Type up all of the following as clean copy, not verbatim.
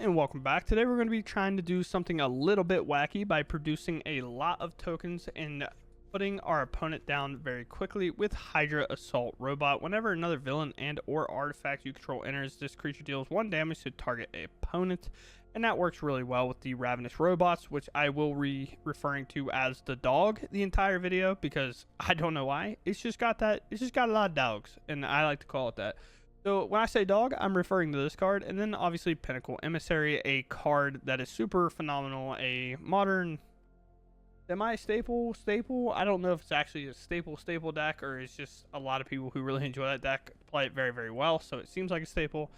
and welcome back. Today we're going to be trying to do something a little bit wacky by producing a lot of tokens and putting our opponent down very quickly with Hydra Assault Robot. Whenever another villain and or artifact you control enters, this creature deals 1 damage to target a opponent, and that works really well with the Ravenous Robots, which I will be referring to as the dog the entire video because I don't know why. It's just got a lot of dogs, and I like to call it that. So when I say dog, I'm referring to this card, and then obviously Pinnacle Emissary, a card that is super phenomenal, a modern semi-staple. I don't know if it's actually a staple deck, or it's just a lot of people who really enjoy that deck play it very, very well, so it seems like a staple.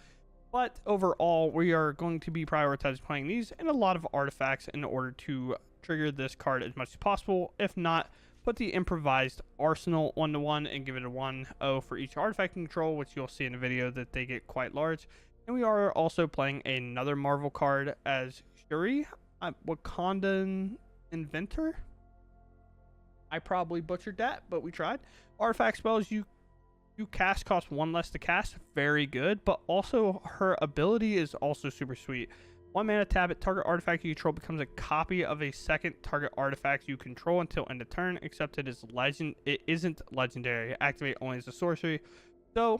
But overall, we are going to be prioritizing playing these and a lot of artifacts in order to trigger this card as much as possible. If not, put the improvised arsenal 1-to-1 and give it a 1-0 for each artifact control, which you'll see in the video that they get quite large. And we are also playing another Marvel card as Shuri, Wakandan Inventor. I probably butchered that, but we tried. Artifact spells you cast cost 1 less to cast, very good, but also her ability is also super sweet. 1 mana, tap it, target artifact you control becomes a copy of a second target artifact you control until end of turn, except it isn't legendary. Activate only as a sorcery. So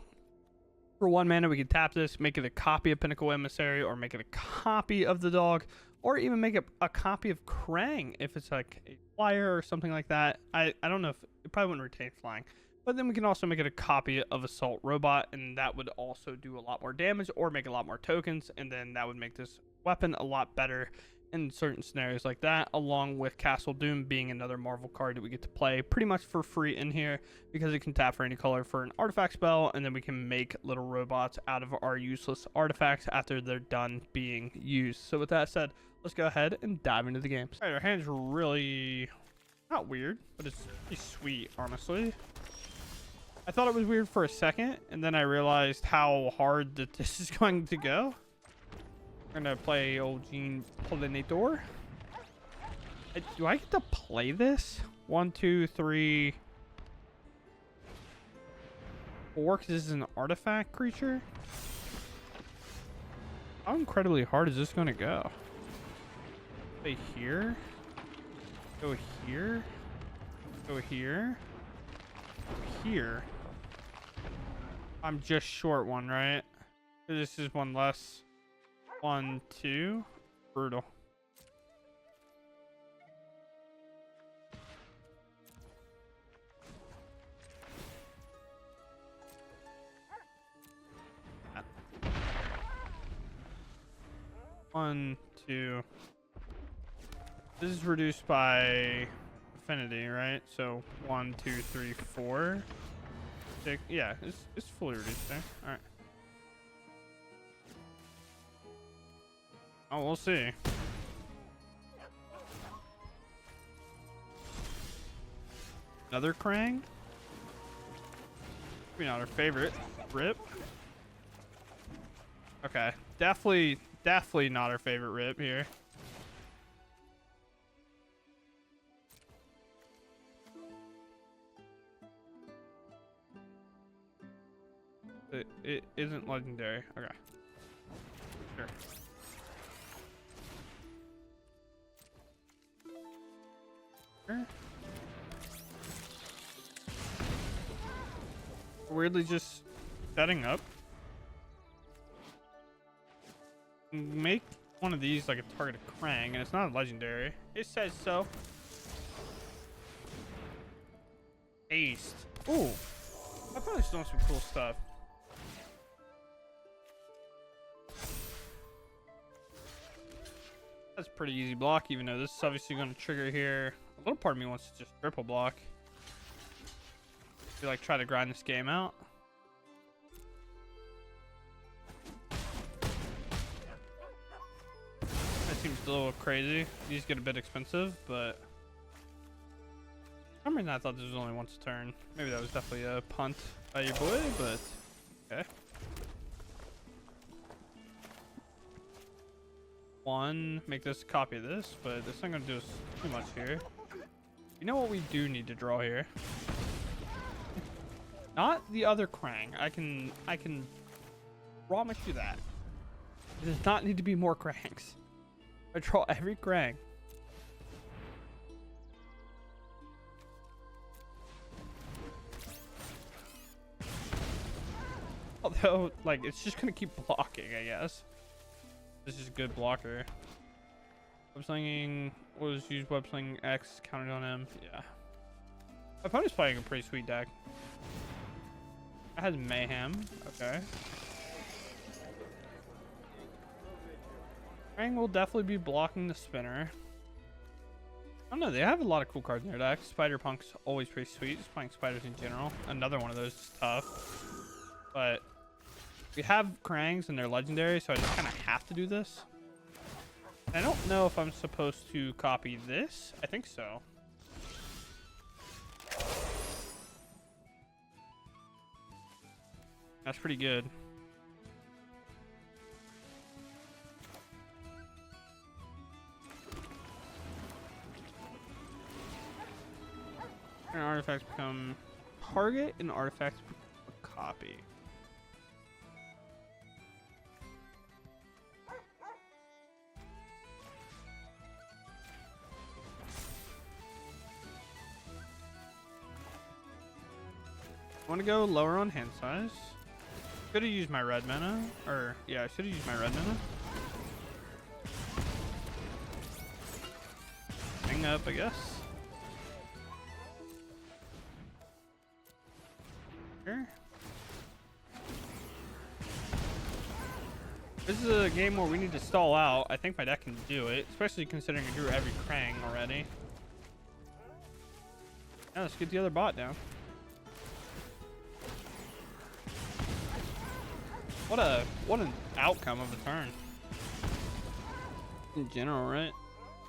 for 1 mana we can tap this, make it a copy of Pinnacle Emissary, or make it a copy of the dog, or even make it a copy of Krang if it's like a flyer or something like that. I don't know if it probably wouldn't retain flying. But then we can also make it a copy of Assault Robot, and that would also do a lot more damage or make a lot more tokens, and then that would make this weapon a lot better in certain scenarios like that, along with Castle Doom being another Marvel card that we get to play pretty much for free in here because it can tap for any color for an artifact spell, and then we can make little robots out of our useless artifacts after they're done being used. So with that said, let's go ahead and dive into the game. All right, our hand's really not weird, but it's pretty sweet, honestly. I thought it was weird for a second, and then I realized how hard that this is going to go. We're gonna play old Gene Pollinator. Do I get to play this? 1, 2, 3, 4, because this is an artifact creature? How incredibly hard is this gonna go? Play here. Go here. Go here. Here. I'm just short 1, right? This is 1 less. 1, 2. Brutal. One, 2. This is reduced by affinity, right? So 1, 2, 3, 4. 6. Yeah, it's fully reduced there. All right. Oh, we'll see. Another Krang? Maybe not our favorite. Rip. Okay. Definitely not our favorite Rip here. It isn't legendary. Okay. Sure. Weirdly just setting up. Make one of these like a target of Krang, and it's not a legendary. It says so. Aced. Ooh. I probably still have some cool stuff. That's pretty easy block, even though this is obviously going to trigger here. A little part of me wants to just triple block. You like try to grind this game out. That seems a little crazy. These get a bit expensive, but I mean, I thought this was only once a turn. Maybe that was definitely a punt by your boy, but okay. 1, make this a copy of this, but this ain't gonna do us too much here. You know what we do need to draw here? Not the other Krang. I can promise you that. There does not need to be more Krangs. I draw every Krang. Although, like, it's just gonna keep blocking, I guess. This is a good blocker. Web slinging was use web slinging X, counted on him. Yeah. My opponent's playing a pretty sweet deck. It has mayhem. Okay. Krang will definitely be blocking the spinner. I don't know, they have a lot of cool cards in their deck. Spider Punk's always pretty sweet. Just playing spiders in general. Another one of those is tough. But we have Krangs and they're legendary, so I just kind of have to do this. I don't know if I'm supposed to copy this. I think so. That's pretty good. And artifacts become target and artifacts become a copy. I want to go lower on hand size. Should have used my red mana. Or, yeah, I should have used my red mana. Hang up, I guess. Here. This is a game where we need to stall out. I think my deck can do it, especially considering I drew every Krang already. Now let's get the other bot down. What an outcome of a turn. In general, right?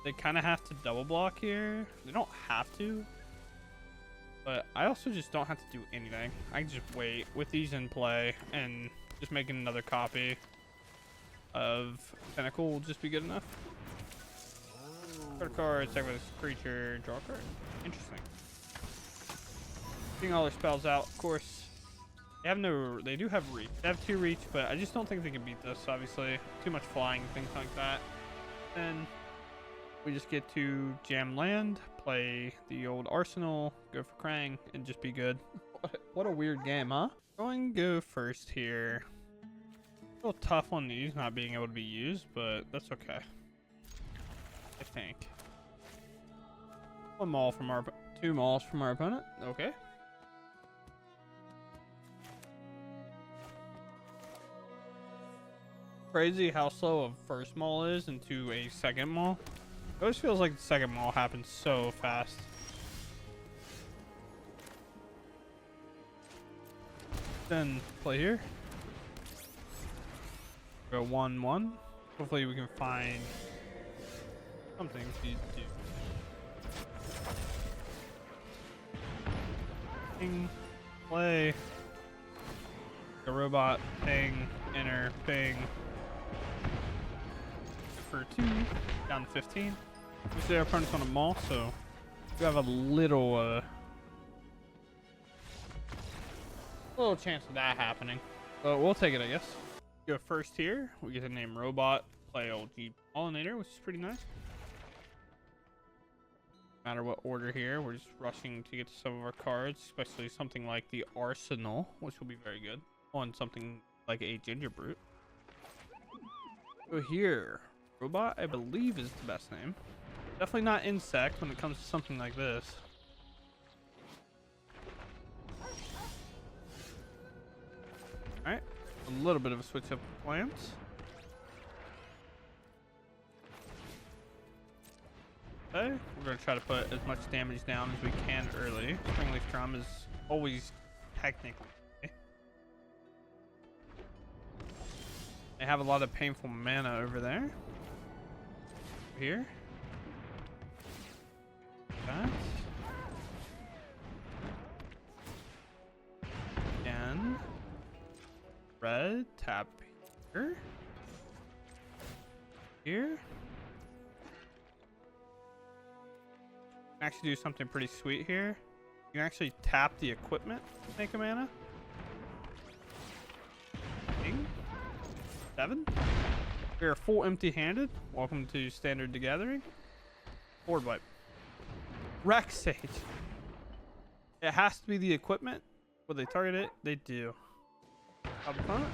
They kind of have to double block here. They don't have to. But I also just don't have to do anything. I can just wait with these in play and just making another copy of Pinnacle will just be good enough. Put a card, attack with this creature, draw a card. Interesting. Seeing all their spells out, of course. They do have reach. They have 2 reach, but I just don't think they can beat this, obviously. Too much flying, things like that. And we just get to jam land, play the old arsenal, go for Krang, and just be good. What a weird game, huh? Going to go first here. A little tough on these not being able to be used, but that's okay. I think. 2 mauls from our opponent. Okay. Crazy how slow a first maul is into a second maul. It always feels like the second maul happens so fast. Then play here. Go 1-1. Hopefully we can find something to do. Ping, play. The robot, ping, enter, ping. For 2, down to 15. We see our opponent's on a maul, so we have a little chance of that happening. But we'll take it, I guess. Go first here. We get the name Robot, play old G Pollinator, which is pretty nice. No matter what order here, we're just rushing to get to some of our cards, especially something like the Arsenal, which will be very good. On something like a Ginger Brute. Go here. Robot, I believe, is the best name. Definitely not insect when it comes to something like this. Alright, a little bit of a switch up of plans. Okay, we're going to try to put as much damage down as we can early. Springleaf Drum is always technically. They have a lot of painful mana over there. Here. That. Again. Red. Tap here. Here. Actually do something pretty sweet here. You can actually tap the equipment to make a mana. Ding. 7. We are full empty-handed. Welcome to Standard Gathering. Board wipe. Wreck Sage. It has to be the equipment. Will they target it? They do. Top opponent.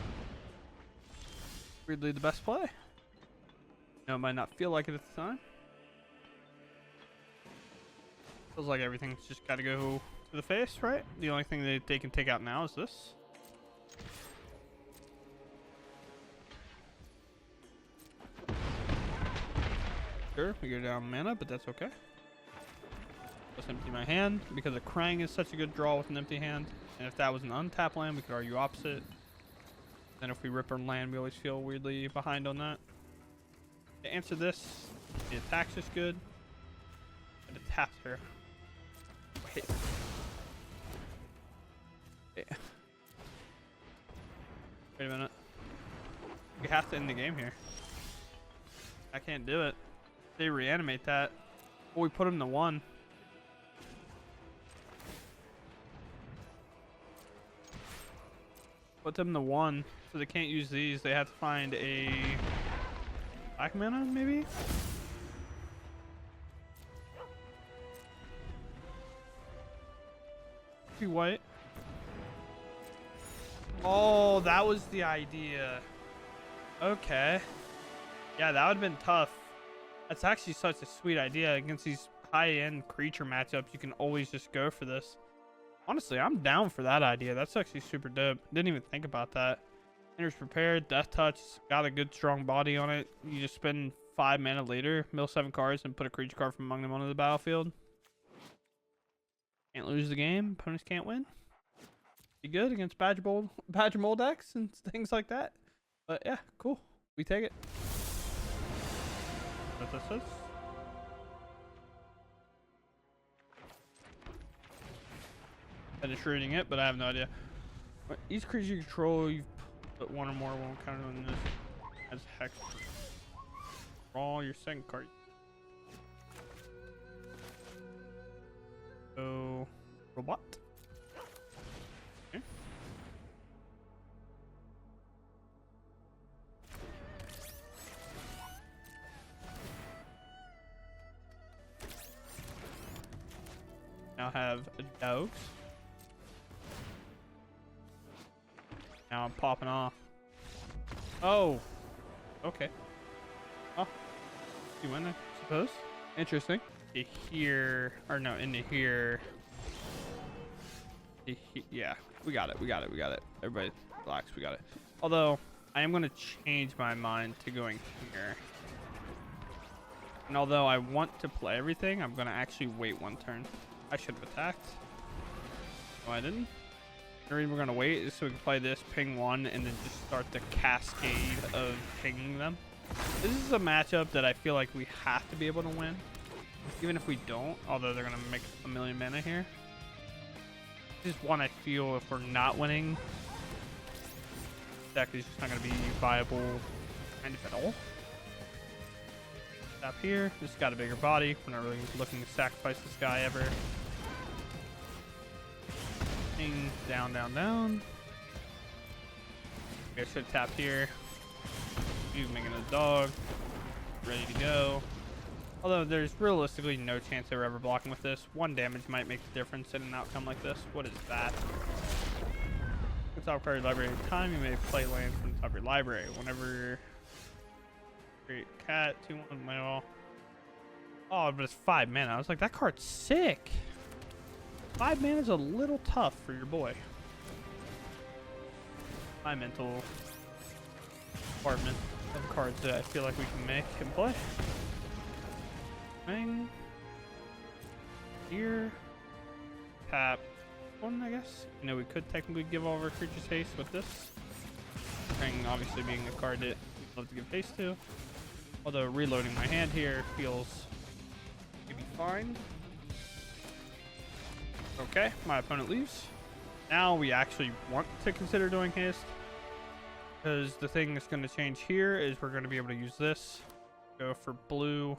Weirdly the best play. No, it might not feel like it at the time. Feels like everything's just got to go to the face, right? The only thing that they can take out now is this. Sure, we go down mana, but that's okay. Just empty my hand because a Krang is such a good draw with an empty hand. And if that was an untapped land, we could argue opposite. Then if we rip our land, we always feel weirdly behind on that. To answer this, the attack's just good. And it taps her. Wait. Yeah. Wait a minute. We have to end the game here. I can't do it. They reanimate that. Or we put him to 1. Put them to 1. So they can't use these. They have to find a black mana, maybe? Be white. Oh, that was the idea. Okay. Yeah, that would have been tough. That's actually such a sweet idea. Against these high-end creature matchups, you can always just go for this. Honestly, I'm down for that idea. That's actually super dope. Didn't even think about that. Enters prepared, death touch, got a good strong body on it. You just spend 5 mana later, mill 7 cards, and put a creature card from among them onto the battlefield. Can't lose the game. Opponents can't win. Be good against Badger Mold decks and things like that. But yeah, cool. We take it. What this is. Finish reading it, but I have no idea. Each creature you control, you put 1 or more won't count on this as hex. Draw your second card. So, robot. Okay. Now have dogs. Now I'm popping off. Oh. Okay. Oh. You win, I suppose. Interesting. Here, or no, into here. Yeah, we got it. Everybody relax, we got it. Although, I am going to change my mind to going here. And although I want to play everything, I'm going to actually wait 1 turn. I should have attacked. No, I didn't. The reason we're going to wait is so we can play this, ping 1, and then just start the cascade of pinging them. This is a matchup that I feel like we have to be able to win. Even if we don't, although they're going to make a million mana here. This is one I feel if we're not winning, deck is just not going to be viable kind of at all. Stop here. This got a bigger body. We're not really looking to sacrifice this guy ever. Ping, down, down, down. Okay, I should tap here. He's making a dog. Ready to go. Although there's realistically no chance they were ever blocking with this. 1 damage might make the difference in an outcome like this. What is that? Top card of your library. Time you may play land from the top of your library. Whenever create cat 2/1 mail. Oh, but it's 5 mana. I was like, that card's sick. 5 mana is a little tough for your boy. My mental department of cards that I feel like we can make and play. Bang. Here. Tap 1, I guess. You know, we could technically give all of our creatures haste with this. Ring obviously being a card that we'd love to give haste to. Although reloading my hand here feels maybe fine. Okay, my opponent leaves. Now we actually want to consider doing haste. Because the thing that's going to change here is we're going to be able to use this. Go for blue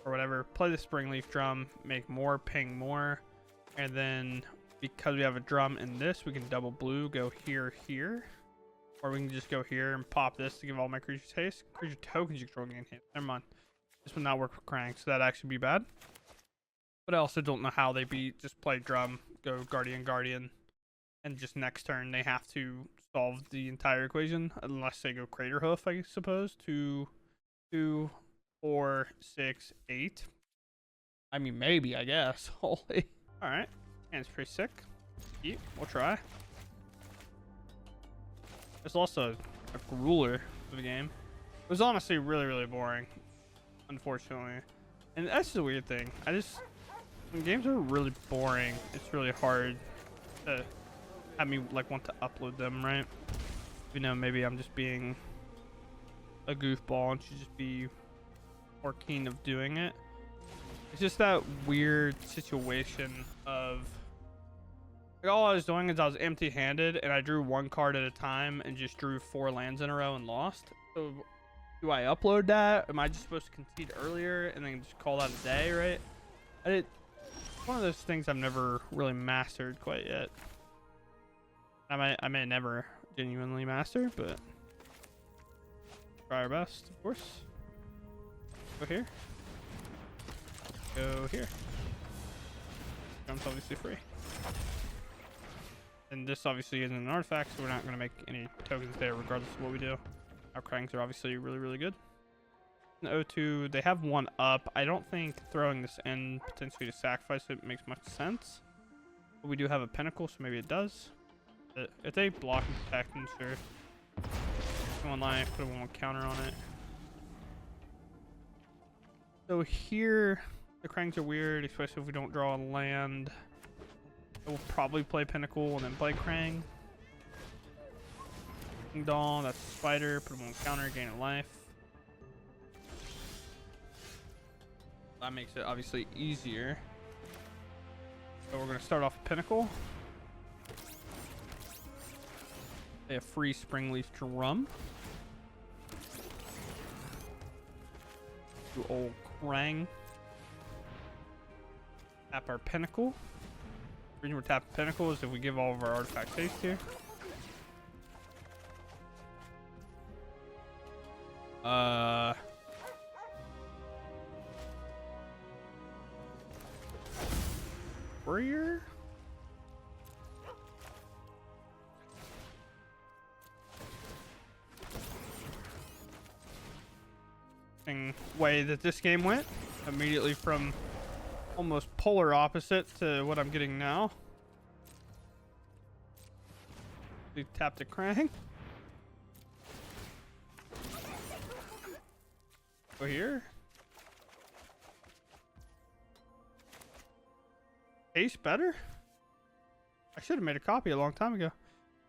or whatever. Play the Springleaf Drum. Make more, ping more. And then because we have a drum in this, we can double blue, go here, here. Or we can just go here and pop this to give all my creatures haste. Creature tokens you control gain haste. Never mind. This would not work with Krang, so that'd actually be bad. But I also don't know how they beat. Just play drum, go Guardian, and just next turn they have to solve the entire equation. Unless they go Crater Hoof, I suppose. 2, 2, 4, 6, 8. I mean, maybe, I guess. Holy. Alright. Hand's pretty sick. Yeah, we'll try. There's also a ruler of the game. It was honestly really boring, unfortunately. And that's the weird thing. When games are really boring, it's really hard to have me like want to upload them, right? You know, maybe I'm just being a goofball and should just be more keen of doing it. It's just that weird situation of like, all I was doing is I was empty-handed and I drew one card at a time and just drew 4 lands in a row and lost. So do I upload that? Am I just supposed to concede earlier and then just call that a day, right? It's one of those things I've never really mastered quite yet. I may never genuinely master, but try our best, of course. Go here. Go here. Jump's obviously free. And this obviously isn't an artifact, so we're not going to make any tokens there regardless of what we do. Our Krangs are obviously really good. In O2, they have one up. I don't think throwing this in potentially to sacrifice it makes much sense. But we do have a Pinnacle, so maybe it does. But if they block and protect, then sure. Put one life, put one counter on it. So here, the Krangs are weird, especially if we don't draw a land. We'll probably play Pinnacle and then play Krang. King Dawn, that's a spider. Put him on counter, gain a life. That makes it obviously easier. So we're going to start off with Pinnacle. They have free Springleaf Drum. Do old Krang. Tap our Pinnacle. The reason we're tapping Pinnacle is if we give all of our artifacts haste here. Warrior? Way that this game went. Immediately from almost polar opposite to what I'm getting now. We tapped a Krang. Go here. Ace better? I should have made a copy a long time ago.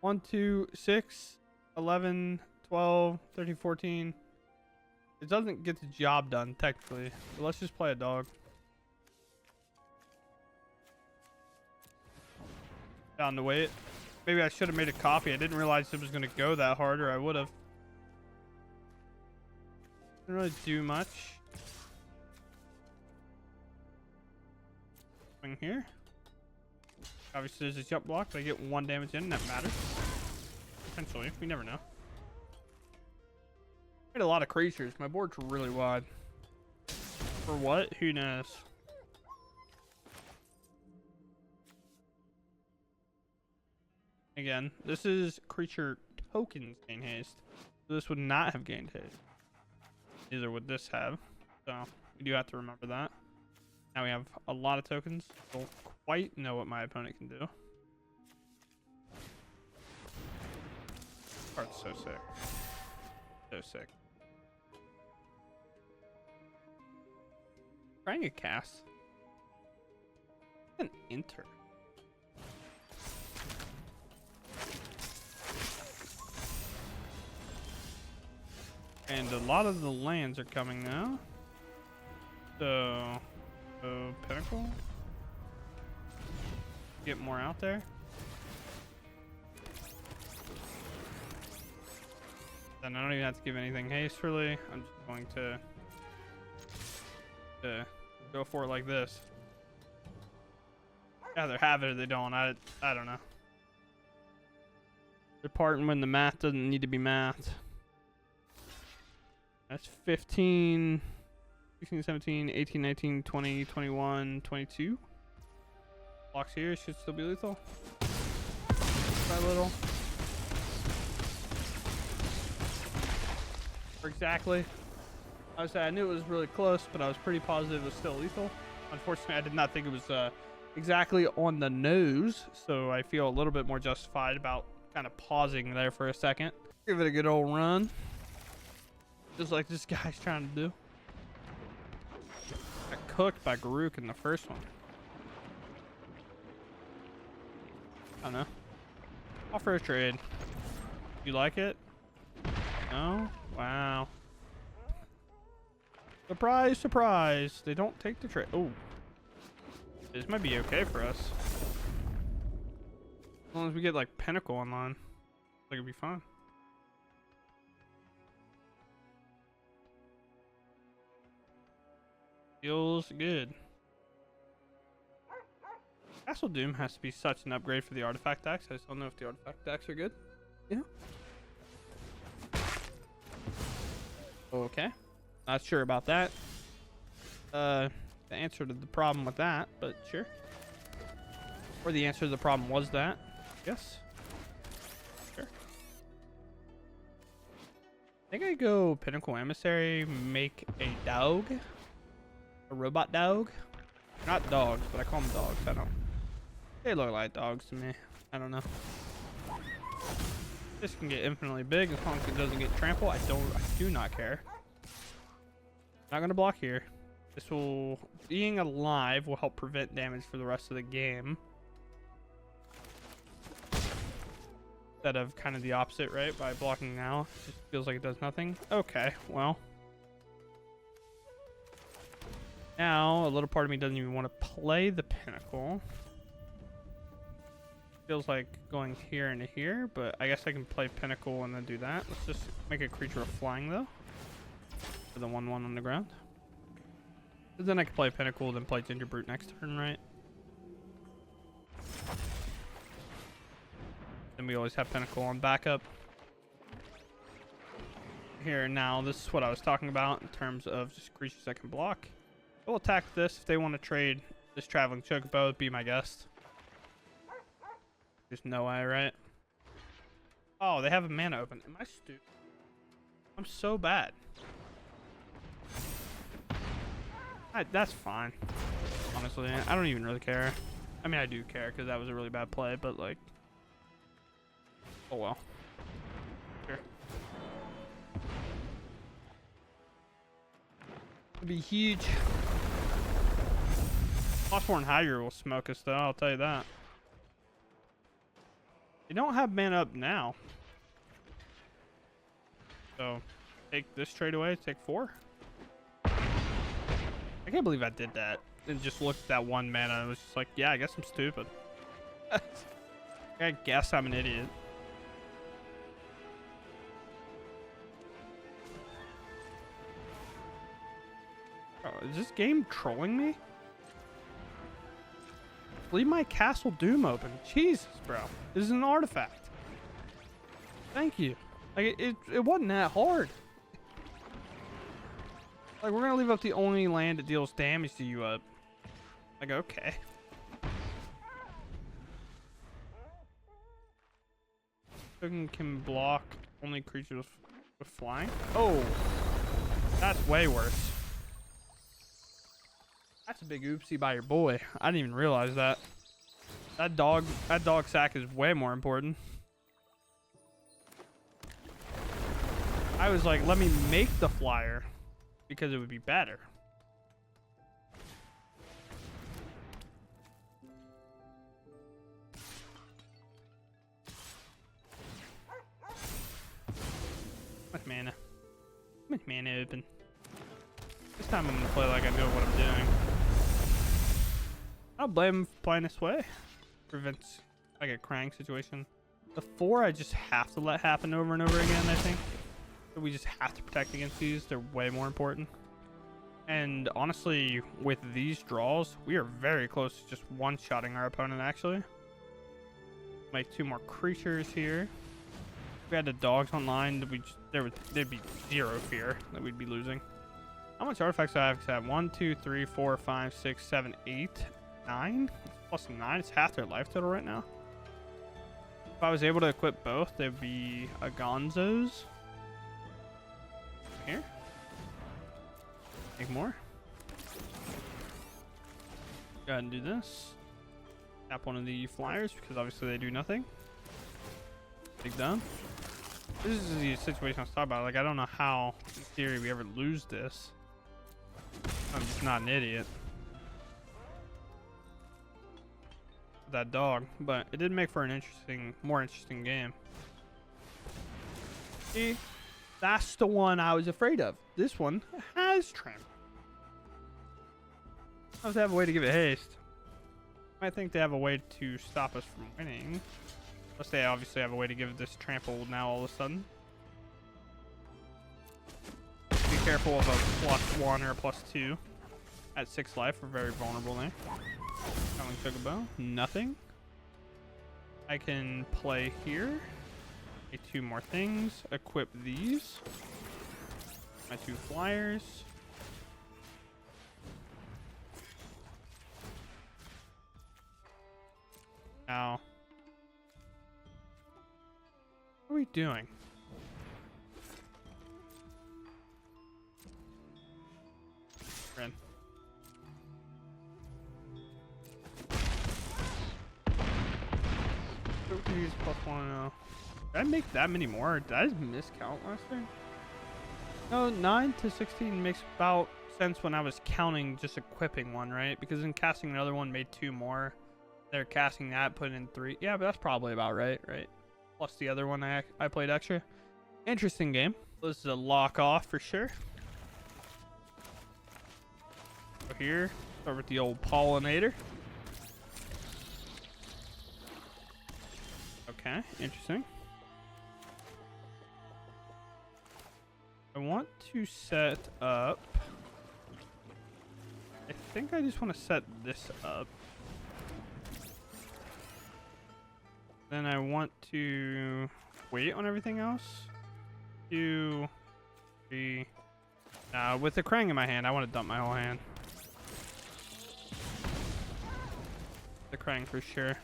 1, 2, 6, 11, 12, 13, 14. It doesn't get the job done, technically. So let's just play a dog. Down to wait. Maybe I should have made a copy. I didn't realize it was going to go that hard, or I would have. Didn't really do much. Swing here. Obviously, there's a jump block, but I get 1 damage in, and that matters. Potentially. We never know. I made a lot of creatures. My board's really wide. For what? Who knows? Again, this is creature tokens gain haste. So this would not have gained haste. Neither would this have. So we do have to remember that. Now we have a lot of tokens. Don't quite know what my opponent can do. Card's so sick. So sick. Trying a cast. An enter. And a lot of the lands are coming now. So Pinnacle. Get more out there. Then I don't even have to give anything haste really. I'm just going to go for it like this. Either have it or they don't. I don't know. The part when the math doesn't need to be mathed. That's 15, 16, 17, 18, 19, 20, 21, 22. Blocks here should still be lethal. By a little. Or exactly. I knew it was really close, but I was pretty positive it was still lethal. Unfortunately, I did not think it was exactly on the nose, so I feel a little bit more justified about kind of pausing there for a second. Give it a good old run. Just like this guy's trying to do. Got cooked by Garuk in the first one. I don't know. Offer a trade. You like it? No? Wow. Surprise, surprise. They don't take the trade. Oh. This might be okay for us. As long as we get like Pinnacle online. I think it'd be fine. Feels good. Castle Doom has to be such an upgrade for the artifact decks. I just don't know if the artifact decks are good. Yeah. Okay. Not sure about that. The answer to the problem with that, but sure. Or the answer to the problem was that. Yes. Sure. I think I go Pinnacle Emissary, make a dog. A robot dog. Not dogs, but I call them dogs. I don't. They look like dogs to me. I don't know. This can get infinitely big as long as it doesn't get trampled. I do not care. Not gonna block here. This will, being alive will help prevent damage for the rest of the game. Instead of kind of the opposite, right? By blocking now, it just feels like it does nothing. Okay, well. Now, a little part of me doesn't even want to play the Pinnacle. Feels like going here into here, but I guess I can play Pinnacle and then do that. Let's just make a creature of flying, though. For the 1/1 on the ground. And then I can play Pinnacle, then play Ginger Brute next turn, right? Then we always have Pinnacle on backup. Here and now, this is what I was talking about in terms of just creatures that can block. We'll attack this if they want to trade this Traveling Chocobo, be my guest. There's no way, right? Oh, they have a mana open. Am I stupid? I'm so bad. That's fine. Honestly, I don't even really care. I mean, I do care because that was a really bad play, but like... Oh well. Sure. It'd be huge. Phosphor and Hydra will smoke us though, I'll tell you that. You don't have mana up now. So, take this trade away, take 4. I can't believe I did that. And just looked at that 1 mana and was just like, yeah, I guess I'm stupid. I guess I'm an idiot. Oh, is this game trolling me? Leave my Castle Doom open. Jesus, bro. This is an artifact. Thank you. Like, it wasn't that hard. Like, we're gonna leave up the only land that deals damage to you up. Like, okay. Token can block only creatures with flying. Oh, that's way worse. That's a big oopsie by your boy. I didn't even realize that. That dog sack is way more important. I was like, let me make the flyer because it would be better. Much mana. Much mana open. This time I'm gonna play like I know what I'm doing. I don't blame him for playing this way. Prevents like a Krang situation. The 4 I just have to let happen over and over again, I think. So we just have to protect against these. They're way more important. And honestly, with these draws, we are very close to just one-shotting our opponent, actually. Make 2 more creatures here. If we had the dogs online, there'd be zero fear that we'd be losing. How much artifacts do I have? 'Cause I have 1, 2, 3, 4, 5, 6, 7, 8, 9. Plus 9. It's half their life total right now. If I was able to equip both, they'd be a Gonzos. Here. Make more. Go ahead and do this. Tap one of the flyers because obviously they do nothing. Take down. This is the situation I was talking about. Like, I don't know how, in theory, we ever lose this. I'm just not an idiot. That dog, but it did make for an more interesting game. See, that's the one I was afraid of. This one has tramp. I have a way to give it haste. I think they have a way to stop us from winning. Unless they obviously have a way to give this trample now all of a sudden. Be careful of a +1 or a +2. At 6 life, we're very vulnerable there. Coming Chocobo. Nothing. I can play here. Get 2 more things. Equip these. My 2 flyers. Now, what are we doing? Ren. Use +1. Did I make that many more? Did I just miscount last turn? No, 9 to 16 makes about sense when I was counting just equipping one, right? Because then casting another one made 2 more. They're casting that, putting in 3. Yeah, but that's probably about right? Plus the other one I played extra. Interesting game. This is a lock off for sure. Go here. Start with the old pollinator. Okay, interesting. I want to set up. I think I just want to set this up. Then I want to wait on everything else. 2, 3. With the Krang in my hand, I want to dump my whole hand. The Krang for sure.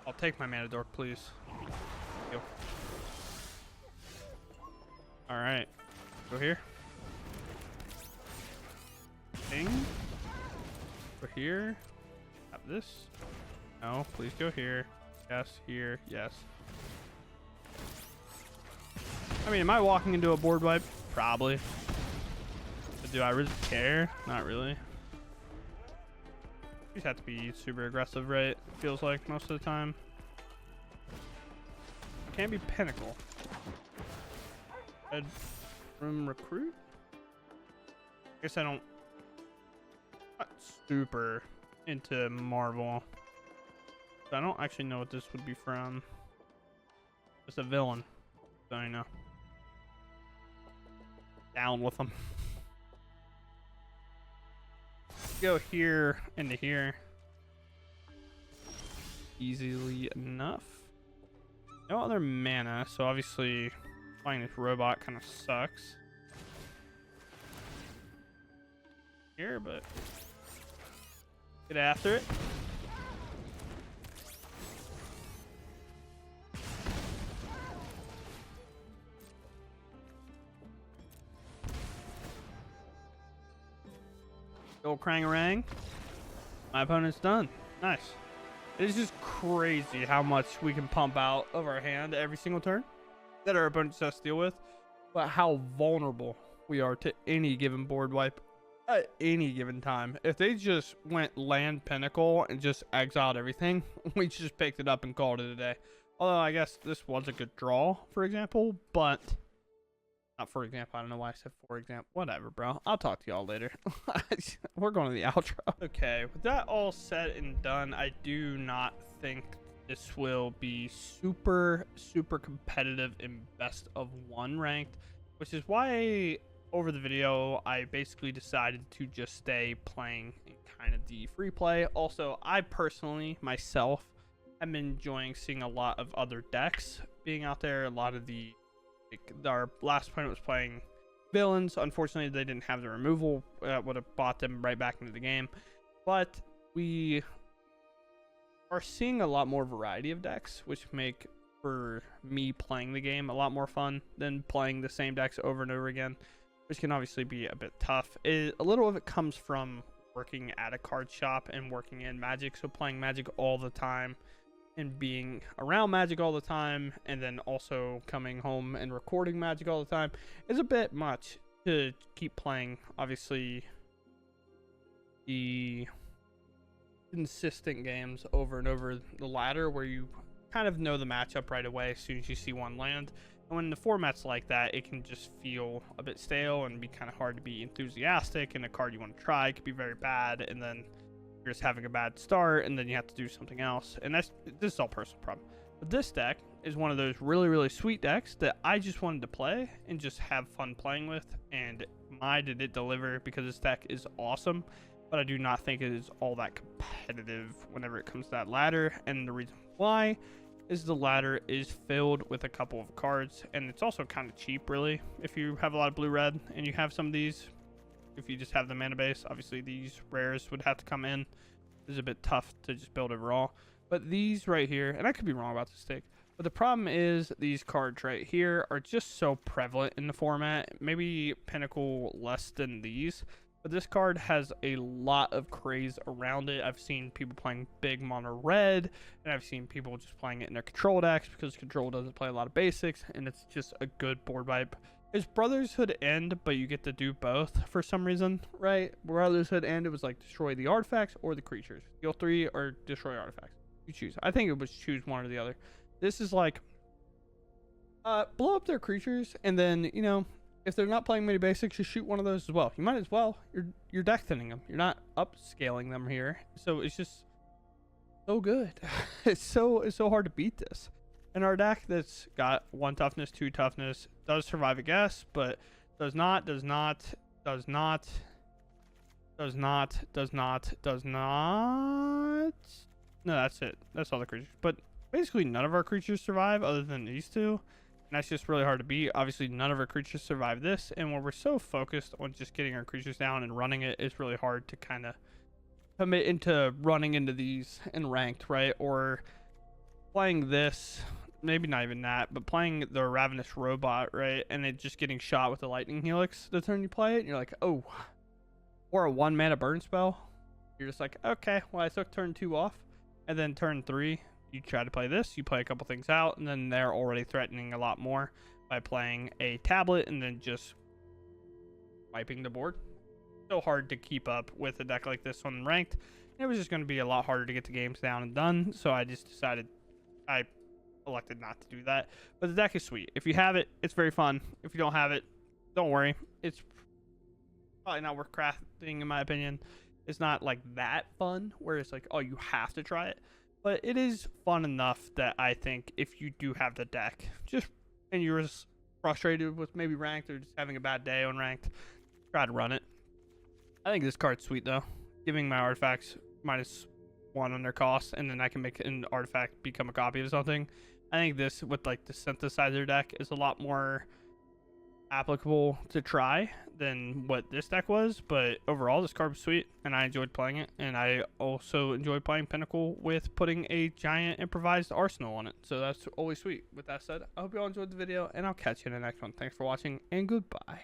I'll take my mana dork, please. Thank you. All right, go here. Thing. Go here. Have this. No, please go here. Yes, here, yes. I mean, am I walking into a board wipe? Probably. But do I really care? Not really. You just have to be super aggressive, right? Feels like most of the time. Can't be Pinnacle. Red Room Recruit? I guess I don't. Not super into Marvel. I don't actually know what this would be from. Just a villain. So I know. Down with them. Go here into here. Easily enough. No other mana, so obviously playing this robot kind of sucks. Here, but get after it. Old Krang-a-rang. My opponent's done. Nice. It is just crazy how much we can pump out of our hand every single turn that our opponent has to deal with, but how vulnerable we are to any given board wipe at any given time. If they just went land Pinnacle and just exiled everything, we just picked it up and called it a day. Although I guess this was a good draw, for example, but not for example. I don't know why I said for example. Whatever, bro. I'll talk to y'all later. We're going to the outro. Okay, with that all said and done, I do not think this will be super competitive in best of 1 ranked, which is why over the video I basically decided to just stay playing in kind of the free play. Also, I personally myself have been enjoying seeing a lot of other decks being out there. A lot of our last opponent was playing villains. Unfortunately, they didn't have the removal that would have brought them right back into the game, but we are seeing a lot more variety of decks, which make for me playing the game a lot more fun than playing the same decks over and over again, which can obviously be a bit tough. A little of it comes from working at a card shop and working in Magic, so playing Magic all the time and being around Magic all the time, and then also coming home and recording Magic all the time is a bit much to keep playing. Obviously, the consistent games over and over the ladder where you kind of know the matchup right away as soon as you see one land. And when the format's like that, it can just feel a bit stale and be kind of hard to be enthusiastic, and a card you want to try could be very bad, and then you're just having a bad start, and then you have to do something else. And this is all personal problem. But this deck is one of those really, really sweet decks that I just wanted to play and just have fun playing with, and my did it deliver, because this deck is awesome, but I do not think it is all that competitive whenever it comes to that ladder. And the reason why is the ladder is filled with a couple of cards, and it's also kind of cheap, really, if you have a lot of blue-red and you have some of these. If you just have the mana base, obviously these rares would have to come in. It's a bit tough to just build overall. But these right here, and I could be wrong about this stick, but the problem is these cards right here are just so prevalent in the format. Maybe Pinnacle less than these, but this card has a lot of craze around it. I've seen people playing big mono red, and I've seen people just playing it in their control decks because control doesn't play a lot of basics, and it's just a good board vibe. Is Brotherhood End, but you get to do both for some reason, right? Brotherhood End, it was like destroy the artifacts or the creatures. Deal 3 or destroy artifacts. You choose. I think it was choose one or the other. This is like, blow up their creatures, and then, you know, if they're not playing many basics, just shoot one of those as well. You might as well. You're deck thinning them. You're not upscaling them here. So it's just so good. it's so hard to beat this. And our deck that's got 1 toughness, 2 toughness, does survive a guess, but does not. No, that's it. That's all the creatures. But basically none of our creatures survive other than these two. And that's just really hard to beat. Obviously, none of our creatures survive this. And when we're so focused on just getting our creatures down and running it, it's really hard to kind of commit into running into these in ranked, right? Or playing this, maybe not even that, but playing the Ravenous Robot, right? And it just getting shot with the Lightning Helix the turn you play it. And you're like, oh. Or a 1 mana burn spell. You're just like, okay, well, I took turn 2 off. And then turn 3, you try to play this. You play a couple things out, and then they're already threatening a lot more by playing a tablet and then just wiping the board. So hard to keep up with a deck like this on ranked. It was just going to be a lot harder to get the games down and done. So I just decided, I elected not to do that. But the deck is sweet. If you have it, it's very fun. If you don't have it, don't worry. It's probably not worth crafting, in my opinion. It's not like that fun where it's like, oh, you have to try it. But it is fun enough that I think if you do have the deck, just and you're just frustrated with maybe ranked or just having a bad day on ranked, try to run it. I think this card's sweet though. Giving my artifacts -1 on their cost, and then I can make an artifact become a copy of something. I think this with like the synthesizer deck is a lot more applicable to try than what this deck was, but overall this card was sweet and I enjoyed playing it, and I also enjoyed playing Pinnacle with putting a giant improvised arsenal on it, so that's always sweet. With that said, I hope you all enjoyed the video, and I'll catch you in the next one. Thanks for watching, and goodbye.